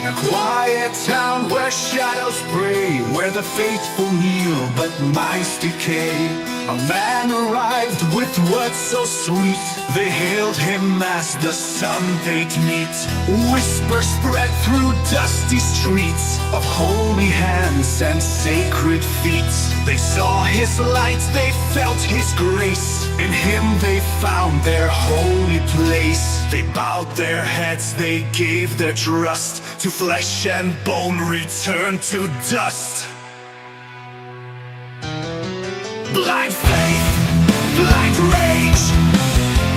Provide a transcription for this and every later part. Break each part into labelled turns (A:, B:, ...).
A: A quiet town where shadows pray, where the faithful kneel but minds decay. A man arrived with words so sweet, they hailed him as the son they'd meet. Whispers spread through dusty streets of holy hands and sacred feet. They saw his light, they felt his grace. In him they found their holy place. They bowed their heads, they gave their trust. To flesh and bone returned to dust. Blind faith, blind rage,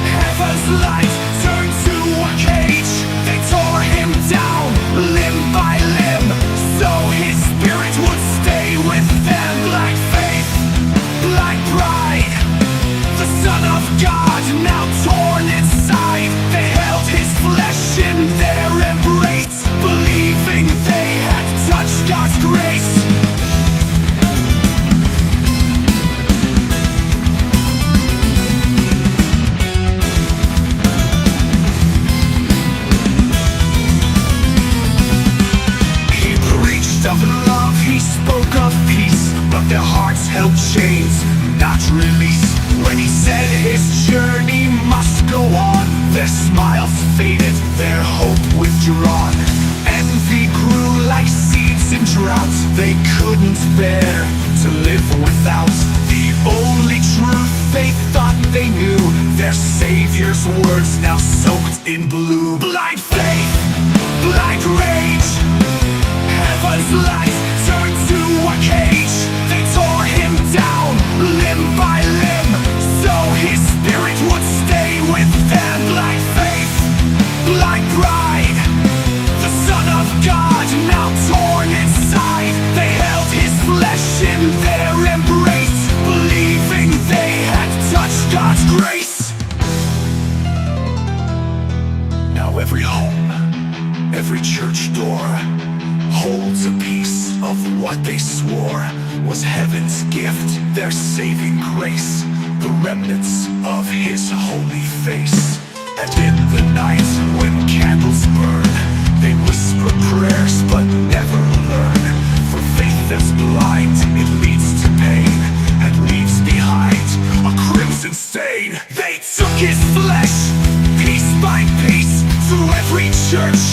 A: heaven's light turned to a cage. They tore him down, limb by limb, so his spirit would stay with them. Blind faith, blind pride, the Son of God now torn inside. They held his flesh in their embrace, believing they had touched God's grace. Of love, he spoke of peace, but their hearts held chains, not release. When he said his journey must go on, their smiles faded, their hope withdrawn. Envy grew like seeds in drought, they couldn't bear to live without the only truth they thought they knew. Their Savior's words now soaked in blue. Blind faith, blind rage, heaven's light turned to a cage. They tore him down, limb by limb, so his spirit would stay with them. Blind faith, blind pride, the Son of God now torn inside. They held his flesh in their embrace, believing they had touched God's grace. Now every home, every church door holds a piece of what they swore was heaven's gift, their saving grace, the remnants of his holy face. And in the night when candles burn, they whisper prayers but never learn. For faith that's blind, it leads to pain and leaves behind a crimson stain. They took his flesh, piece by piece, through every church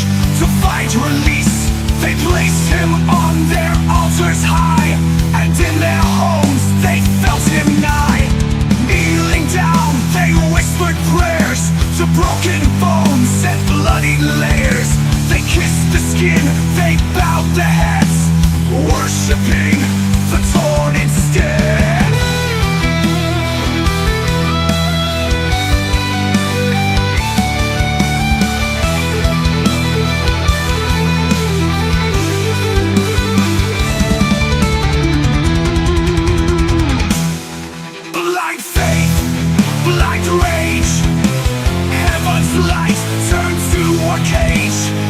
A: to find release. They placed him on their altars high, and in their homes they felt him nigh. Kneeling down, they whispered prayers to broken bones and bloody layers. They kissed the skin, they bowed their heads, worshipping the torn instead.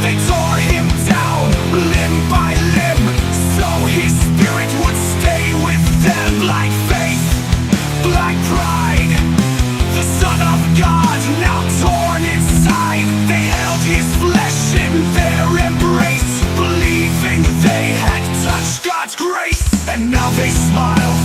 A: They tore him down, limb by limb, so his spirit would stay with them. Like faith, like pride, the Son of God now torn inside. They held his flesh in their embrace, believing they had touched God's grace. And now they smile